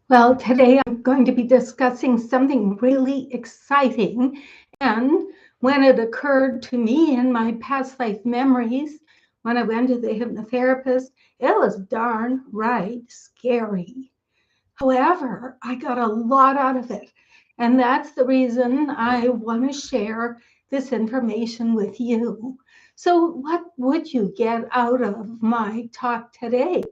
Well, today I'm going to be discussing something really exciting. And when it occurred to me in my past life memories, when I went to the hypnotherapist, it was darn right scary. However, I got a lot out of it. And that's the reason I want to share this information with you. So, what would you get out of my talk today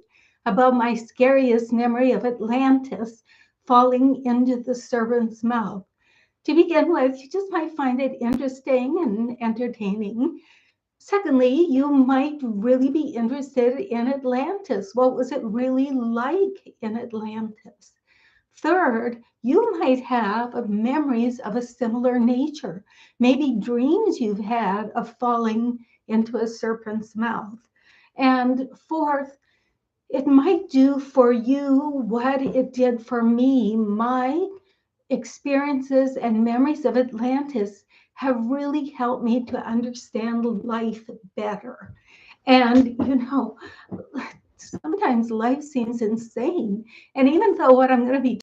about my scariest memory of Atlantis falling into the serpent's mouth? To begin with, you just might find it interesting and entertaining. Secondly, you might really be interested in Atlantis. What was it really like in Atlantis? Third, you might have memories of a similar nature, maybe dreams you've had of falling into a serpent's mouth. And fourth, it might do for you what it did for me. My experiences and memories of Atlantis have really helped me to understand life better. And, sometimes life seems insane. And even though what I'm going to be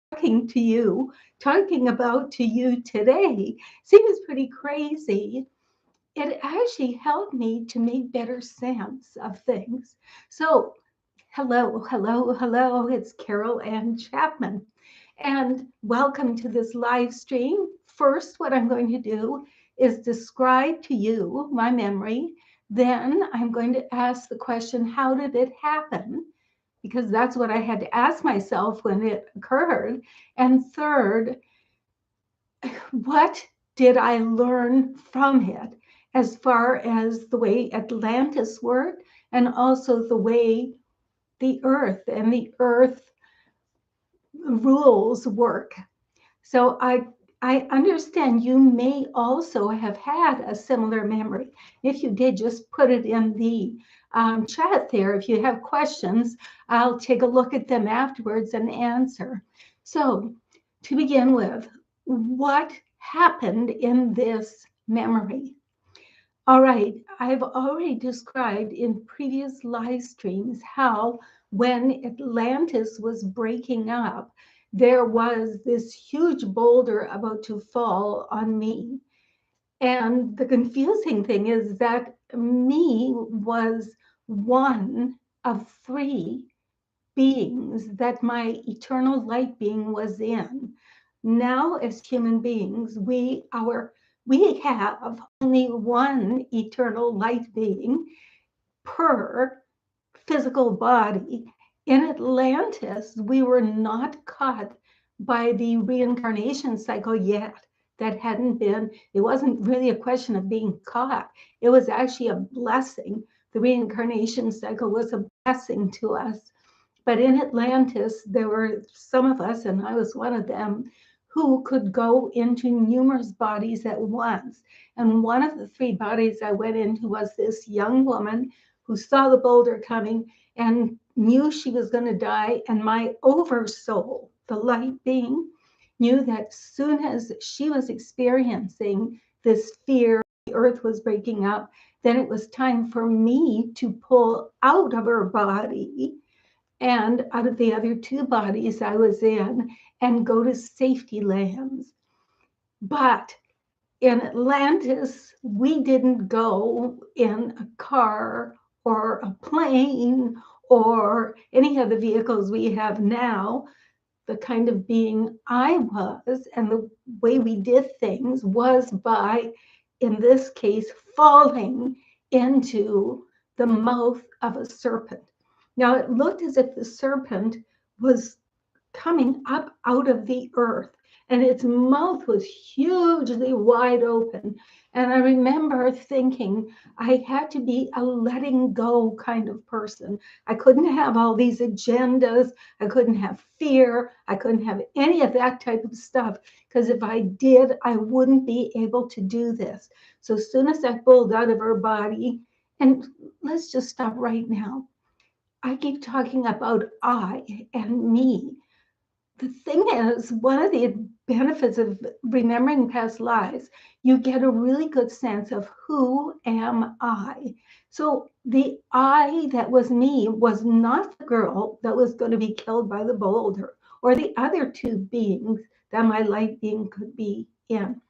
talking about to you today, seems pretty crazy, it actually helped me to make better sense of things. So, hello. It's Carol Ann Chapman. And welcome to this live stream. First, what I'm going to do is describe to you my memory. Then I'm going to ask the question, how did it happen? Because that's what I had to ask myself when it occurred. And third, what did I learn from it as far as the way Atlantis worked and also the way the earth and the earth rules work? So I understand you may also have had a similar memory. If you did, just put it in the chat there. If you have questions, I'll take a look at them afterwards and answer. So to begin with, what happened in this memory? All right, I've already described in previous live streams how when Atlantis was breaking up, there was this huge boulder about to fall on me. And the confusing thing is that me was one of three beings that my eternal light being was in. Now, as human beings, we have only one eternal light being per physical body. In Atlantis, we were not caught by the reincarnation cycle yet. That hadn't been, it wasn't really a question of being caught. It was actually a blessing. The reincarnation cycle was a blessing to us. But in Atlantis, there were some of us, and I was one of them, who could go into numerous bodies at once. And one of the three bodies I went into was this young woman who saw the boulder coming and knew she was going to die. And my oversoul, the light being, knew that soon as she was experiencing this fear, the earth was breaking up, then it was time for me to pull out of her body and out of the other two bodies I was in and go to safety lands. But in Atlantis, we didn't go in a car or a plane or any of the vehicles we have now. The kind of being I was and the way we did things was by, in this case, falling into the mouth of a serpent. Now, it looked as if the serpent was coming up out of the earth, and its mouth was hugely wide open. And I remember thinking I had to be a letting go kind of person. I couldn't have all these agendas. I couldn't have fear. I couldn't have any of that type of stuff, because if I did, I wouldn't be able to do this. So as soon as I pulled out of her body, and let's just stop right now. I keep talking about I and me. The thing is, one of the benefits of remembering past lives, you get a really good sense of who am I. So the I that was me was not the girl that was going to be killed by the boulder or the other two beings that my light being could be in.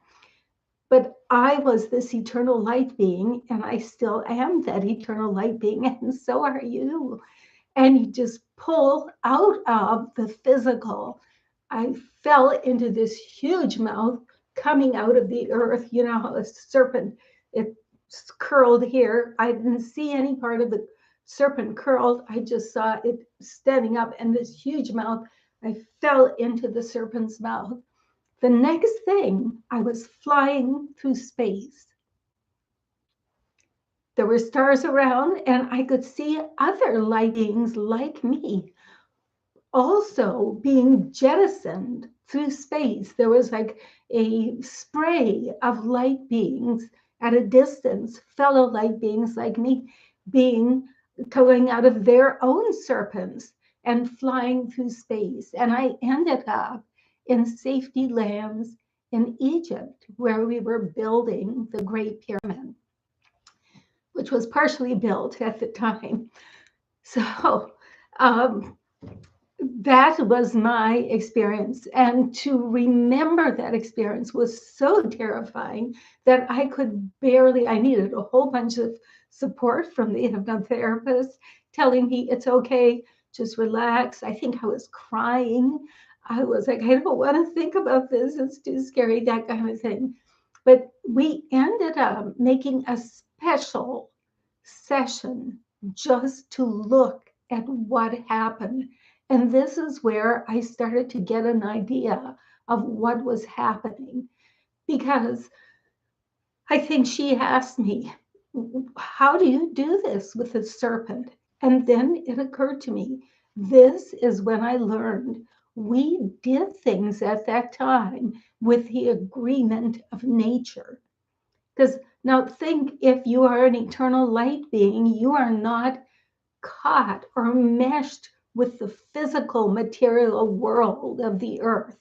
But I was this eternal light being, and I still am that eternal light being, and so are you. And you just pull out of the physical. I fell into this huge mouth coming out of the earth. You know how a serpent, it's curled here. I didn't see any part of the serpent curled. I just saw it standing up and this huge mouth. I fell into the serpent's mouth. The next thing, I was flying through space. There were stars around, and I could see other light beings like me also being jettisoned through space. There was like a spray of light beings at a distance, fellow light beings like me, being coming out of their own serpents and flying through space. And I ended up in safety lands in Egypt, where we were building the Great Pyramid, which was partially built at the time. So that was my experience. And to remember that experience was so terrifying that I could barely, I needed a whole bunch of support from the hypnotherapist telling me it's okay, just relax. I think I was crying. I was like, I don't want to think about this. It's too scary, that kind of thing. But we ended up making a special session just to look at what happened. And this is where I started to get an idea of what was happening, because I think she asked me, how do you do this with a serpent? And then it occurred to me, this is when I learned we did things at that time with the agreement of nature. Because now think, if you are an eternal light being, you are not caught or meshed with the physical material world of the earth.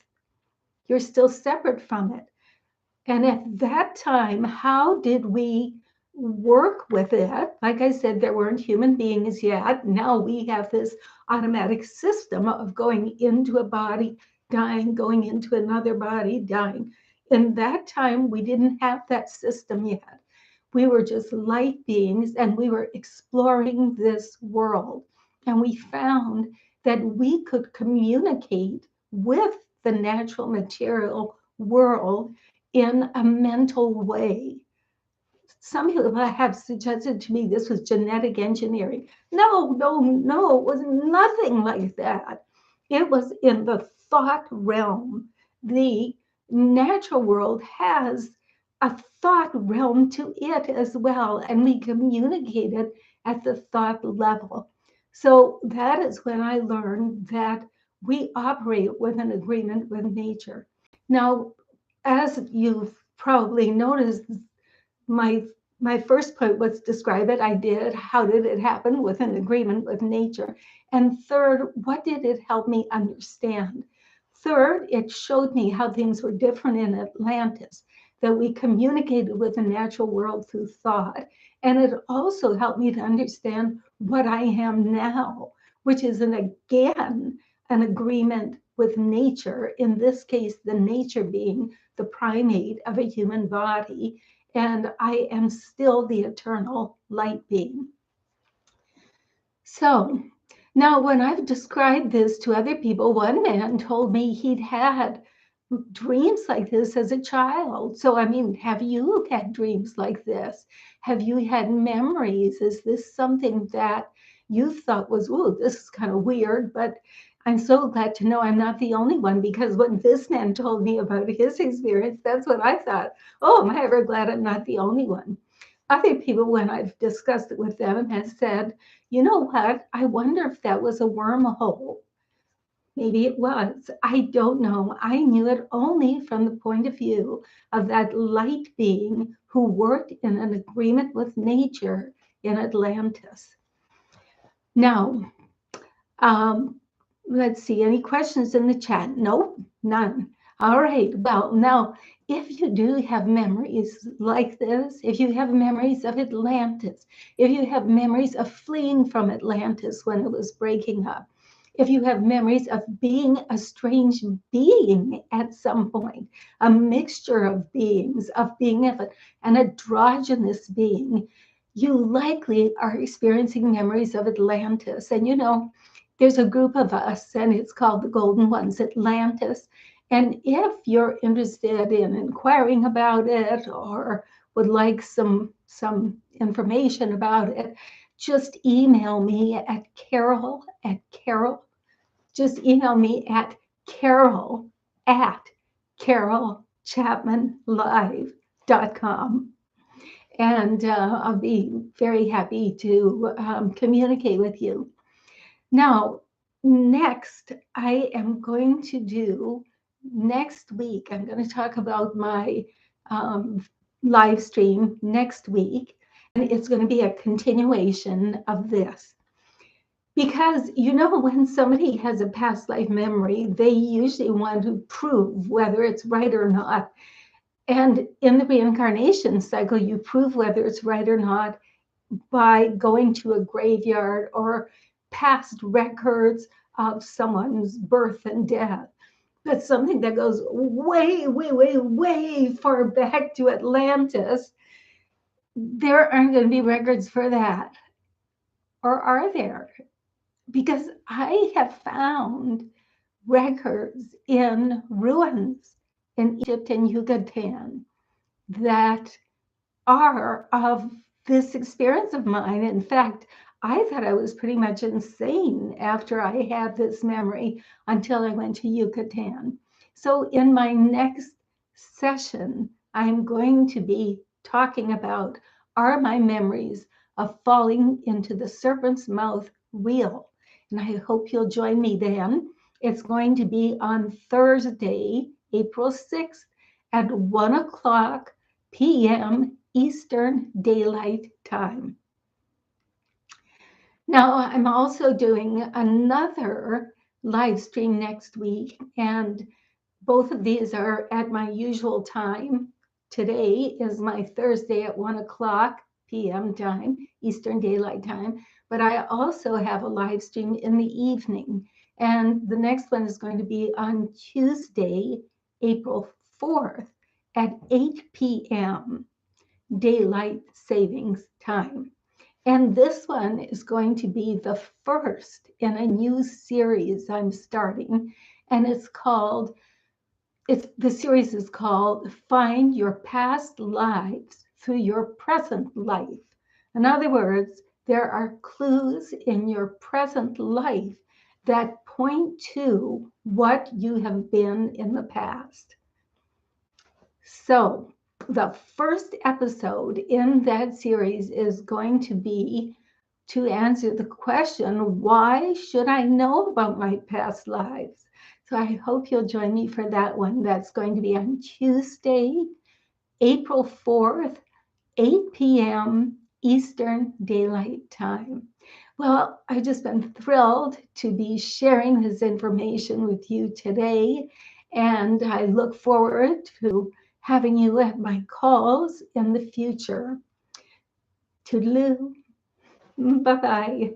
You're still separate from it. And at that time, how did we work with it? Like I said, there weren't human beings yet. Now we have this automatic system of going into a body, dying, going into another body, dying. In that time, we didn't have that system yet. We were just light beings, and we were exploring this world. And we found that we could communicate with the natural material world in a mental way. Some people have suggested to me this was genetic engineering. No, it was nothing like that. It was in the thought realm. The natural world has a thought realm to it as well, and we communicated at the thought level. So that is when I learned that we operate with an agreement with nature. Now, as you've probably noticed, my first point was describe it. I did. How did it happen? With an agreement with nature. And third, what did it help me understand? Third, it showed me how things were different in Atlantis, that we communicated with the natural world through thought. And it also helped me to understand what I am now, which is again an agreement with nature, in this case, the nature being the primate of a human body, and I am still the eternal light being. So now when I've described this to other people, one man told me he'd had dreams like this as a child. So, I mean, have you had dreams like this? Have you had memories? Is this something that you thought was, oh, this is kind of weird, but I'm so glad to know I'm not the only one, because when this man told me about his experience, that's what I thought. Oh, am I ever glad I'm not the only one? Other people, when I've discussed it with them, have said, you know what? I wonder if that was a wormhole. Maybe it was. I don't know. I knew it only from the point of view of that light being who worked in an agreement with nature in Atlantis. Now, let's see, any questions in the chat? Nope, none. All right, well, now, if you do have memories like this, if you have memories of Atlantis, if you have memories of fleeing from Atlantis when it was breaking up, If you have memories of being a strange being at some point, a mixture of beings, of being an androgynous being, you likely are experiencing memories of Atlantis. And you know, there's a group of us, and it's called the Golden Ones, Atlantis. And if you're interested in inquiring about it or would like some information about it, just email me at Carol. Just email me at carolchapmanlive.com. And I'll be very happy to communicate with you. Now, next, next week, I'm going to talk about my live stream next week. And it's going to be a continuation of this. Because, you know, when somebody has a past life memory, they usually want to prove whether it's right or not. And in the reincarnation cycle, you prove whether it's right or not by going to a graveyard or past records of someone's birth and death. But something that goes way, way, way, way far back to Atlantis, there aren't going to be records for that. Or are there? Because I have found records in ruins in Egypt and Yucatan that are of this experience of mine. In fact, I thought I was pretty much insane after I had this memory until I went to Yucatan. So in my next session, I'm going to be talking about, are my memories of falling into the serpent's mouth real? And I hope you'll join me then. It's going to be on Thursday, April 6th at 1 o'clock p.m. Eastern Daylight Time. Now, I'm also doing another live stream next week, and both of these are at my usual time. Today is my Thursday at 1 o'clock p.m. time, Eastern Daylight Time, but I also have a live stream in the evening. And the next one is going to be on Tuesday, April 4th at 8 p.m. Daylight Savings Time. And this one is going to be the first in a new series I'm starting, and the series is called Find Your Past Lives Through Your Present Life. In other words, there are clues in your present life that point to what you have been in the past. So the first episode in that series is going to be to answer the question, why should I know about my past lives? So I hope you'll join me for that one. That's going to be on Tuesday, April 4th, 8 p.m. Eastern Daylight Time. Well, I've just been thrilled to be sharing this information with you today, and I look forward to having you at my calls in the future. Toodaloo. Bye-bye.